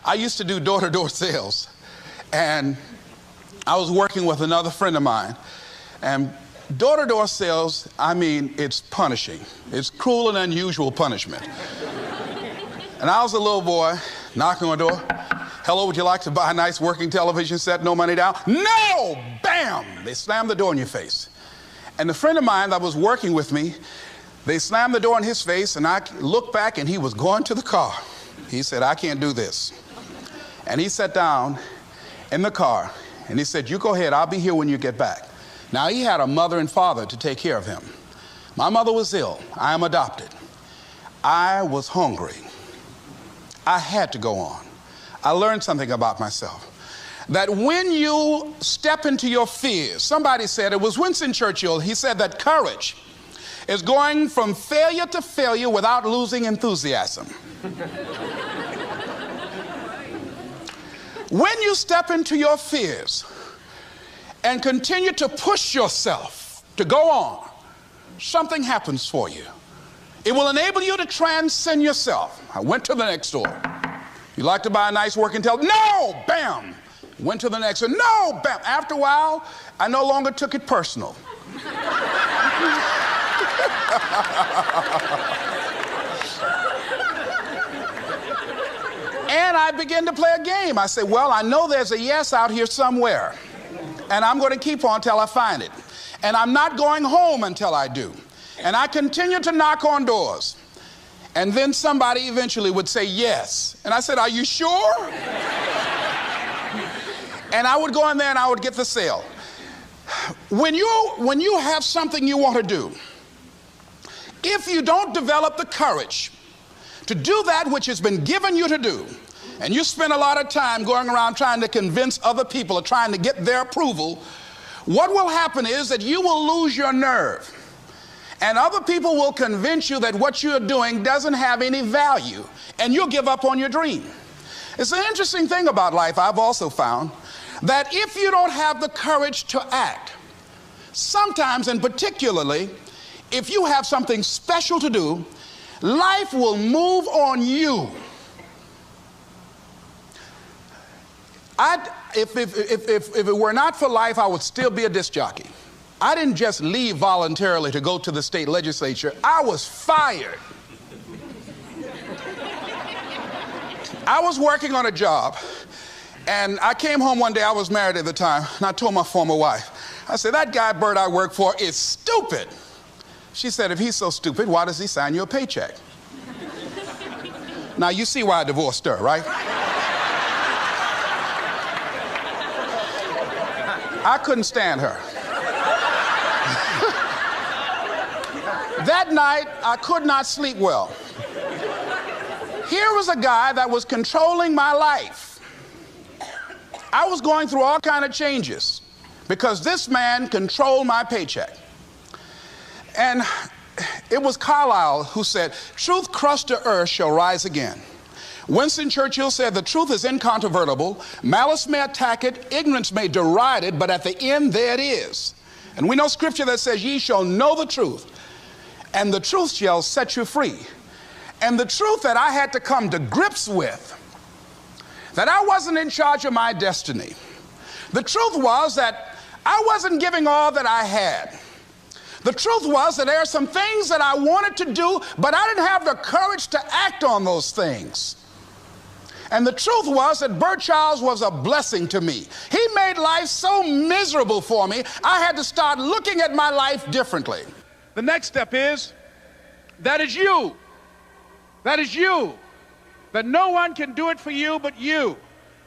I used to do door-to-door sales, and I was working with another friend of mine. And door-to-door sales, I mean, it's punishing. It's cruel and unusual punishment. And I was a little boy knocking on the door. Hello, would you like to buy a nice working television set? No money down? No! Bam! They slammed the door in your face. And the friend of mine that was working with me, they slammed the door in his face, and I looked back, and he was going to the car. He said, I can't do this. And he sat down in the car, and he said, you go ahead, I'll be here when you get back. Now, he had a mother and father to take care of him. My mother was ill. I am adopted. I was hungry. I had to go on. I learned something about myself. That when you step into your fears, somebody said, it was Winston Churchill, he said that courage is going from failure to failure without losing enthusiasm. When you step into your fears and continue to push yourself to go on, something happens for you. It will enable you to transcend yourself. I went to the next door. You like to buy a nice working television? No! Bam! Went to the next one. No! Bam! After a while, I no longer took it personal. And I began to play a game. I said, well, I know there's a yes out here somewhere, and I'm going to keep on till I find it. And I'm not going home until I do. And I continued to knock on doors. And then somebody eventually would say yes. And I said, are you sure? And I would go in there and I would get the sale. When you have something you want to do, if you don't develop the courage to do that which has been given you to do, and you spend a lot of time going around trying to convince other people or trying to get their approval, what will happen is that you will lose your nerve. And other people will convince you that what you're doing doesn't have any value, and you'll give up on your dream. It's an interesting thing about life, I've also found, that if you don't have the courage to act, sometimes and particularly if you have something special to do, life will move on you. If it were not for life, I would still be a disc jockey. I didn't just leave voluntarily to go to the state legislature. I was fired. I was working on a job, and I came home one day. I was married at the time, and I told my former wife, I said, that guy Bert I work for is stupid. She said, if he's so stupid, why does he sign you a paycheck? Now, you see why I divorced her, right? I couldn't stand her. That night, I could not sleep well. Here was a guy that was controlling my life. I was going through all kinds of changes because this man controlled my paycheck. And it was Carlyle who said, truth crushed to earth shall rise again. Winston Churchill said, the truth is incontrovertible. Malice may attack it, ignorance may deride it, but at the end there it is. And we know scripture that says, ye shall know the truth, and the truth shall set you free. And the truth that I had to come to grips with, that I wasn't in charge of my destiny. The truth was that I wasn't giving all that I had. The truth was that there are some things that I wanted to do, but I didn't have the courage to act on those things. And the truth was that Bert Childs was a blessing to me. He made life so miserable for me, I had to start looking at my life differently. The next step is, that is you. That is you. That no one can do it for you but you.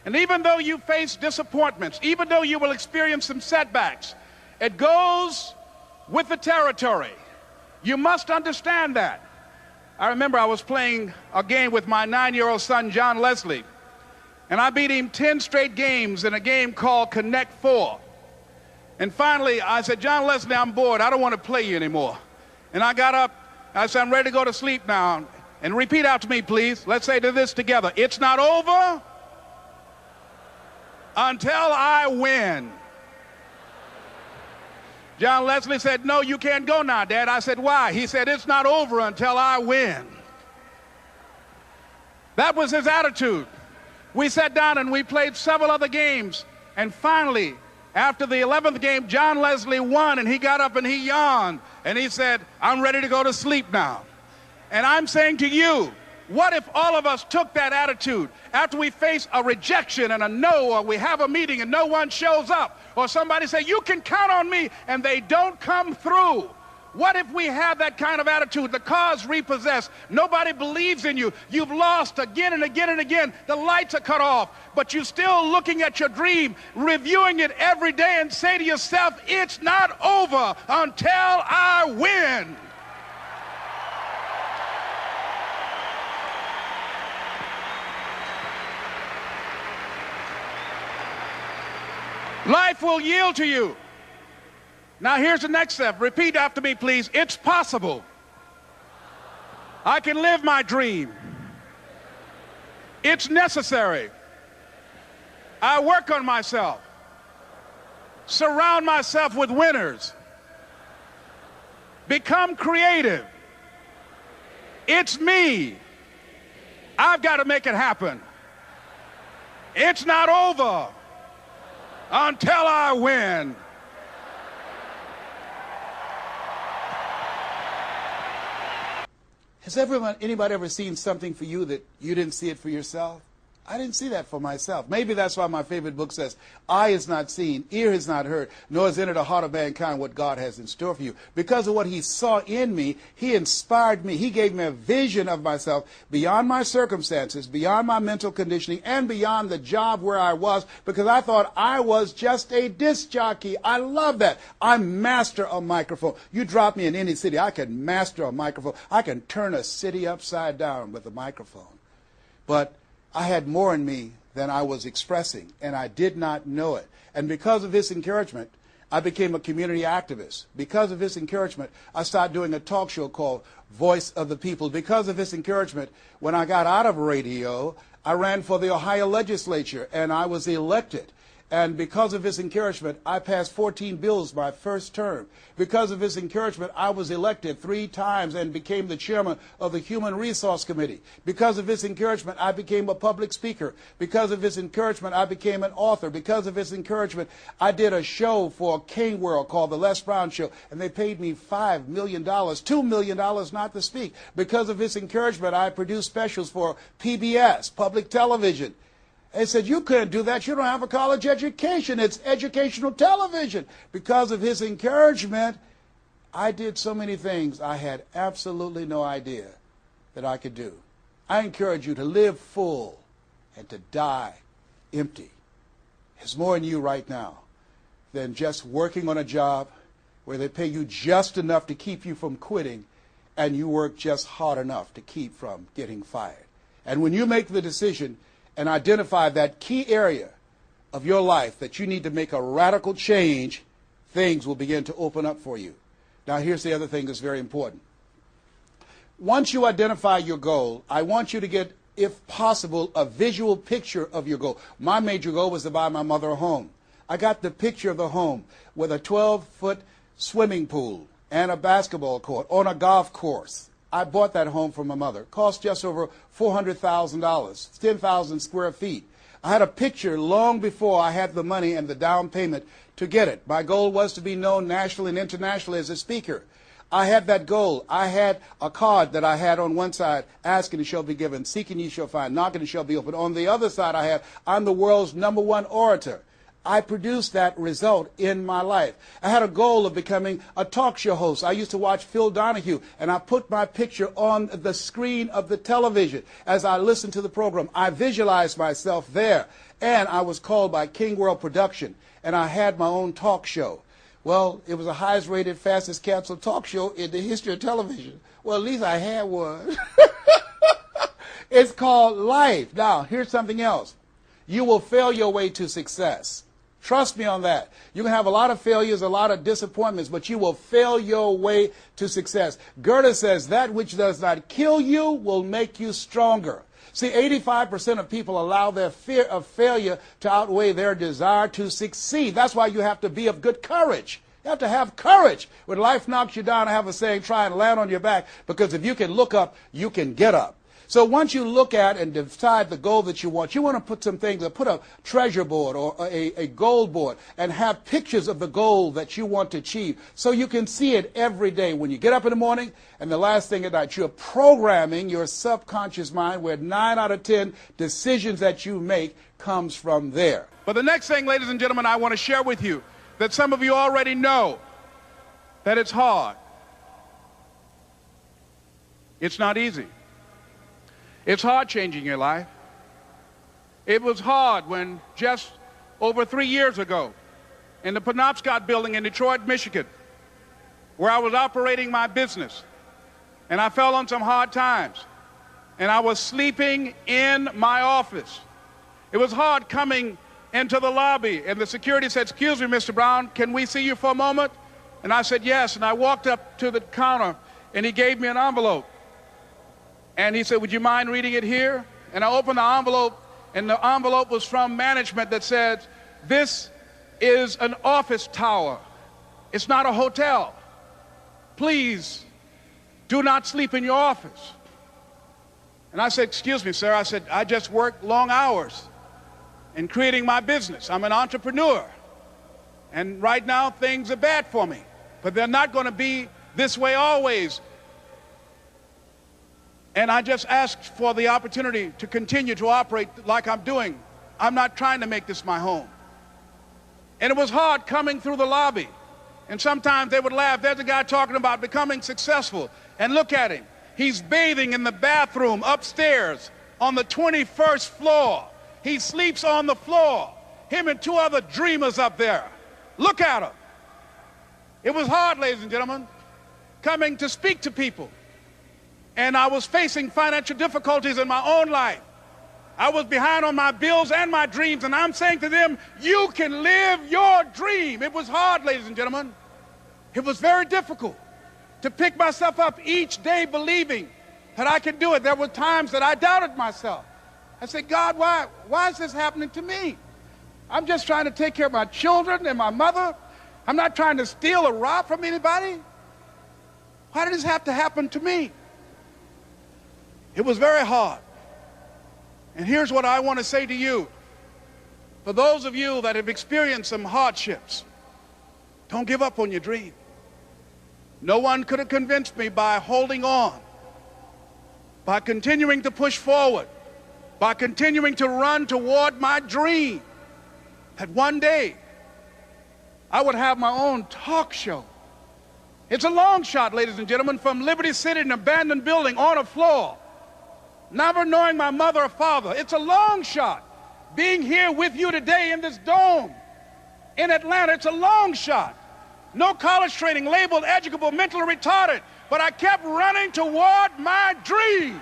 And even though you face disappointments, even though you will experience some setbacks, it goes with the territory. You must understand that. I remember I was playing a game with my 9-year-old son, John Leslie, and I beat him 10 straight games in a game called Connect 4. And finally, I said, John Leslie, I'm bored. I don't want to play you anymore. And I got up. I said, I'm ready to go to sleep now. And repeat out to me, please. Let's say this together. It's not over until I win. John Leslie said, no, you can't go now, Dad. I said, why? He said, it's not over until I win. That was his attitude. We sat down and we played several other games. And finally, after the 11th game, John Leslie won, and he got up and he yawned. And he said, I'm ready to go to sleep now. And I'm saying to you, what if all of us took that attitude after we face a rejection and a no, or we have a meeting and no one shows up, or somebody say, you can count on me, and they don't come through? What if we have that kind of attitude? The car's repossessed. Nobody believes in you. You've lost again and again and again. The lights are cut off, but you're still looking at your dream, reviewing it every day, and say to yourself, it's not over until I win. Life will yield to you. Now here's the next step. Repeat after me, please. It's possible. I can live my dream. It's necessary. I work on myself. Surround myself with winners. Become creative. It's me. I've got to make it happen. It's not over until I win. Has anybody ever seen something for you that you didn't see it for yourself? I didn't see that for myself. Maybe that's why my favorite book says, eye has not seen, ear has not heard, nor has entered the heart of mankind what God has in store for you. Because of what he saw in me, he inspired me. He gave me a vision of myself beyond my circumstances, beyond my mental conditioning, and beyond the job where I was, because I thought I was just a disc jockey. I love that. I master a microphone. You drop me in any city, I can master a microphone. I can turn a city upside down with a microphone. But I had more in me than I was expressing, and I did not know it. And because of his encouragement, I became a community activist. Because of his encouragement, I started doing a talk show called Voice of the People. Because of his encouragement, when I got out of radio, I ran for the Ohio legislature, and I was elected. And because of his encouragement, I passed 14 bills my first term. Because of his encouragement, I was elected 3 times and became the chairman of the Human Resource Committee. Because of his encouragement, I became a public speaker. Because of his encouragement, I became an author. Because of his encouragement, I did a show for King World called The Les Brown Show, and they paid me $5 million, $2 million not to speak. Because of his encouragement, I produced specials for PBS, public television. They said, you couldn't do that. You don't have a college education. It's educational television. Because of his encouragement, I did so many things I had absolutely no idea that I could do. I encourage you to live full and to die empty. There's more in you right now than just working on a job where they pay you just enough to keep you from quitting and you work just hard enough to keep from getting fired. And when you make the decision and identify that key area of your life that you need to make a radical change, things will begin to open up for you. Now, here's the other thing that's very important. Once you identify your goal, I want you to get, if possible, a visual picture of your goal. My major goal was to buy my mother a home. I got the picture of the home with a 12-foot swimming pool and a basketball court on a golf course. I bought that home for my mother. It cost just over $400,000, 10,000 square feet. I had a picture long before I had the money and the down payment to get it. My goal was to be known nationally and internationally as a speaker. I had that goal. I had a card that I had on one side, asking it shall be given, seeking ye shall find, knocking it shall be opened. On the other side I had, I'm the world's #1 orator. I produced that result in my life. I had a goal of becoming a talk show host. I used to watch Phil Donahue, and I put my picture on the screen of the television. As I listened to the program, I visualized myself there, and I was called by King World Production, and I had my own talk show. Well, it was the highest rated, fastest canceled talk show in the history of television. Well, at least I had one. It's called life. Now, here's something else. You will fail your way to success. Trust me on that. You can have a lot of failures, a lot of disappointments, but you will fail your way to success. Goethe says, that which does not kill you will make you stronger. See, 85% of people allow their fear of failure to outweigh their desire to succeed. That's why you have to be of good courage. You have to have courage. When life knocks you down, I have a saying, try and land on your back, because if you can look up, you can get up. So once you look at and decide the goal that you want to put some things, put a treasure board or a goal board and have pictures of the goal that you want to achieve so you can see it every day when you get up in the morning and the last thing at night. You're programming your subconscious mind where 9 out of 10 decisions that you make comes from there. But the next thing, ladies and gentlemen, I want to share with you that some of you already know that it's hard. It's not easy. It's hard changing your life. It was hard when just over 3 years ago in the Penobscot building in Detroit, Michigan, where I was operating my business, and I fell on some hard times, and I was sleeping in my office. It was hard coming into the lobby, and the security said, "Excuse me, Mr. Brown, can we see you for a moment?" And I said, "Yes," and I walked up to the counter, and he gave me an envelope. And he said, "Would you mind reading it here?" And I opened the envelope, and the envelope was from management that said, "This is an office tower. It's not a hotel. Please do not sleep in your office." And I said, "Excuse me, sir." I said, "I just work long hours in creating my business. I'm an entrepreneur. And right now, things are bad for me. But they're not going to be this way always. And I just asked for the opportunity to continue to operate like I'm doing. I'm not trying to make this my home." And it was hard coming through the lobby. And sometimes they would laugh. There's a guy talking about becoming successful. And look at him. He's bathing in the bathroom upstairs on the 21st floor. He sleeps on the floor. Him and 2 other dreamers up there. Look at him. It was hard, ladies and gentlemen, coming to speak to people. And I was facing financial difficulties in my own life. I was behind on my bills and my dreams, and I'm saying to them, you can live your dream. It was hard, ladies and gentlemen. It was very difficult to pick myself up each day believing that I could do it. There were times that I doubted myself. I said, "God, why is this happening to me? I'm just trying to take care of my children and my mother. I'm not trying to steal or rob from anybody. Why did this have to happen to me?" It was very hard. And here's what I want to say to you. For those of you that have experienced some hardships, don't give up on your dream. No one could have convinced me by holding on, by continuing to push forward, by continuing to run toward my dream, that one day I would have my own talk show. It's a long shot, ladies and gentlemen, from Liberty City, an abandoned building on a floor, never knowing my mother or father. It's a long shot. Being here with you today in this dome in Atlanta, it's a long shot. No college training, labeled educable, mentally retarded, but I kept running toward my dream.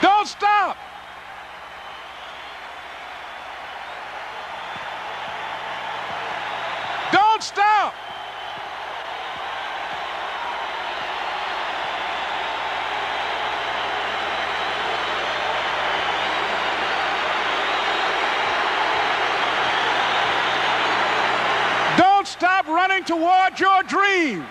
Don't stop. Don't stop. Don't stop running toward your dream.